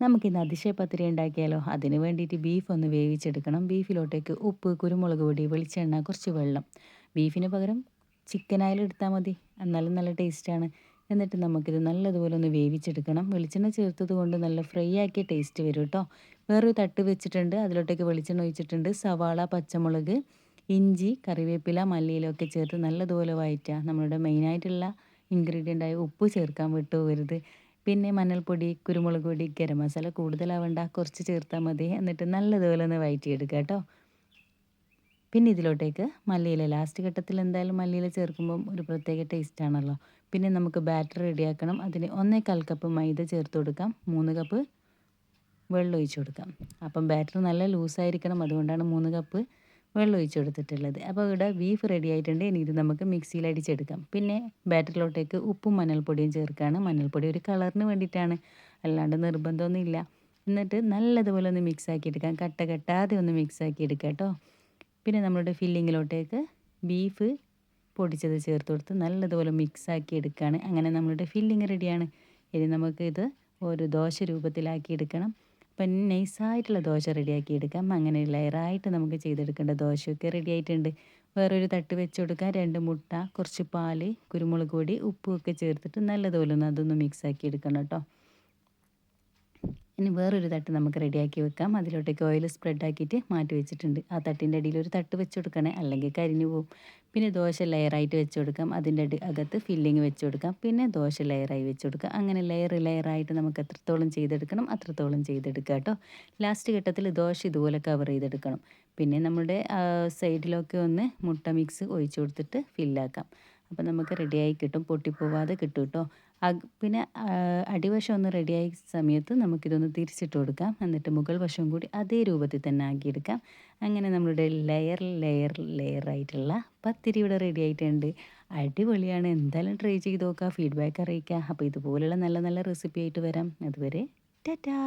നമുക്കിന്ന് അതിശയപ്പത്തിരി ഉണ്ടാക്കിയാലോ? അതിന് വേണ്ടിയിട്ട് ബീഫ് ഒന്ന് വേവിച്ചെടുക്കണം. ബീഫിലോട്ടേക്ക് ഉപ്പ്, കുരുമുളക് പൊടി, വെളിച്ചെണ്ണ, കുറച്ച് വെള്ളം. ബീഫിന് പകരം ചിക്കൻ ആയാലും എടുത്താൽ മതി. എന്നാലും നല്ല ടേസ്റ്റാണ്. എന്നിട്ട് നമുക്കിത് നല്ലതുപോലെ ഒന്ന് വേവിച്ചെടുക്കണം. വെളിച്ചെണ്ണ ചേർത്തത് കൊണ്ട് നല്ല ഫ്രൈ ആക്കിയ ടേസ്റ്റ് വരും കേട്ടോ. വേറൊരു തട്ട് വെച്ചിട്ടുണ്ട്. അതിലോട്ടേക്ക് വെളിച്ചെണ്ണ ഒഴിച്ചിട്ടുണ്ട്. സവാള, പച്ചമുളക്, ഇഞ്ചി, കറിവേപ്പില, മല്ലിയില ഒക്കെ ചേർത്ത് നല്ലതുപോലെ വഴറ്റുക. നമ്മളുടെ മെയിനായിട്ടുള്ള ഇൻഗ്രീഡിയൻ്റായ ഉപ്പ് ചേർക്കാൻ വിട്ടുപോകരുത്. പിന്നെ മഞ്ഞൾപ്പൊടി, കുരുമുളക് പൊടി, ഗരം മസാല കൂടുതലാവണ്ട, കുറച്ച് ചേർത്താൽ മതി. എന്നിട്ട് നല്ലതുപോലെ ഒന്ന് വഴറ്റിയെടുക്കുക കേട്ടോ. പിന്നെ ഇതിലോട്ടേക്ക് മല്ലിയില ലാസ്റ്റ് ഘട്ടത്തിൽ എന്തായാലും മല്ലിയില ചേർക്കുമ്പം ഒരു പ്രത്യേക ടേസ്റ്റ് ആണല്ലോ. പിന്നെ നമുക്ക് ബാറ്റർ റെഡിയാക്കണം. അതിന് 1/4 കപ്പ് മൈദ ചേർത്ത് കൊടുക്കാം. 3 കപ്പ് വെള്ളം ഒഴിച്ച് കൊടുക്കാം. അപ്പം ബാറ്റർ നല്ല ലൂസായിരിക്കണം. അതുകൊണ്ടാണ് 3 കപ്പ് വെള്ളം ഒഴിച്ച് കൊടുത്തിട്ടുള്ളത്. അപ്പോൾ ഇവിടെ ബീഫ് റെഡി ആയിട്ടുണ്ട്. ഇനി ഇത് നമുക്ക് മിക്സിയിൽ അടിച്ചെടുക്കാം. പിന്നെ ബാറ്ററിലോട്ടേക്ക് ഉപ്പും മഞ്ഞൾപ്പൊടിയും ചേർക്കുകയാണ്. മഞ്ഞൾപ്പൊടി ഒരു കളറിന് വേണ്ടിയിട്ടാണ്, അല്ലാണ്ട് നിർബന്ധമൊന്നുമില്ല. എന്നിട്ട് നല്ലതുപോലെ ഒന്ന് മിക്സ് ആക്കി എടുക്കാം. കട്ട കെട്ടാതെ ഒന്ന് മിക്സ് ആക്കി എടുക്കാം കേട്ടോ. പിന്നെ നമ്മളുടെ ഫില്ലിങ്ങിലോട്ടേക്ക് ബീഫ് പൊടിച്ചത് ചേർത്ത് കൊടുത്ത് നല്ലതുപോലെ മിക്സ് ആക്കി എടുക്കുകയാണ്. അങ്ങനെ നമ്മളുടെ ഫില്ലിങ് റെഡിയാണ്. ഇനി നമുക്കിത് ഒരു ദോശ രൂപത്തിലാക്കി എടുക്കണം. അപ്പം നൈസായിട്ടുള്ള ദോശ റെഡിയാക്കി എടുക്കാം. അങ്ങനെ ലെയറായിട്ട് നമുക്ക് ചെയ്തെടുക്കേണ്ട ദോശയൊക്കെ റെഡി ആയിട്ടുണ്ട്. വേറൊരു തട്ട് വെച്ച് കൊടുക്കാം. 2 മുട്ട, കുറച്ച് പാല്, കുരുമുളക് പൊടി, ഉപ്പും ഒക്കെ ചേർത്തിട്ട് നല്ലതുപോലെ ഒന്ന് അതൊന്ന് മിക്സ് ആക്കി എടുക്കണം കേട്ടോ. ഇനി വേറൊരു തട്ട് നമുക്ക് റെഡിയാക്കി വെക്കാം. അതിലോട്ടേക്ക് ഓയിൽ സ്പ്രെഡ് ആക്കിയിട്ട് മാറ്റി വെച്ചിട്ടുണ്ട്. ആ തട്ടിൻ്റെ അടിയിൽ ഒരു തട്ട് വെച്ച് കൊടുക്കണേ, അല്ലെങ്കിൽ കരിഞ്ഞു പോകും. പിന്നെ ദോശ ലെയറായിട്ട് വെച്ച് കൊടുക്കാം. അതിൻ്റെ അകത്ത് ഫില്ലിങ് വെച്ച് കൊടുക്കാം. പിന്നെ ദോശ ലെയറായി വെച്ച് കൊടുക്കാം. അങ്ങനെ ലെയറായിട്ട് നമുക്ക് എത്രത്തോളം ചെയ്തെടുക്കണം അത്രത്തോളം ചെയ്തെടുക്കുക കേട്ടോ. ലാസ്റ്റ് ഘട്ടത്തിൽ ദോശ ഇതുപോലെ കവർ ചെയ്തെടുക്കണം. പിന്നെ നമ്മുടെ സൈഡിലൊക്കെ ഒന്ന് മുട്ട മിക്സ് ഒഴിച്ച് കൊടുത്തിട്ട് ഫില്ലാക്കാം. അപ്പോൾ നമുക്ക് റെഡിയായി കിട്ടും. പൊട്ടിപ്പോവാതെ കിട്ടും കേട്ടോ. പിന്നെ അടിവശം ഒന്ന് റെഡിയായ സമയത്ത് നമുക്കിതൊന്ന് തിരിച്ചിട്ട് കൊടുക്കാം. എന്നിട്ട് മുകൾ വശവും കൂടി അതേ രൂപത്തിൽ തന്നെ ആക്കിയെടുക്കാം. അങ്ങനെ നമ്മളുടെ ലെയറായിട്ടുള്ള പത്തിരി ഇവിടെ റെഡി ആയിട്ടുണ്ട്. അടിപൊളിയാണ്. എന്തായാലും ട്രൈ ചെയ്ത് നോക്കുക. ഫീഡ്ബാക്ക് അറിയിക്കുക. അപ്പോൾ ഇതുപോലുള്ള നല്ല നല്ല റെസിപ്പി ആയിട്ട് വരാം. അതുവരെ ടാറ്റാ.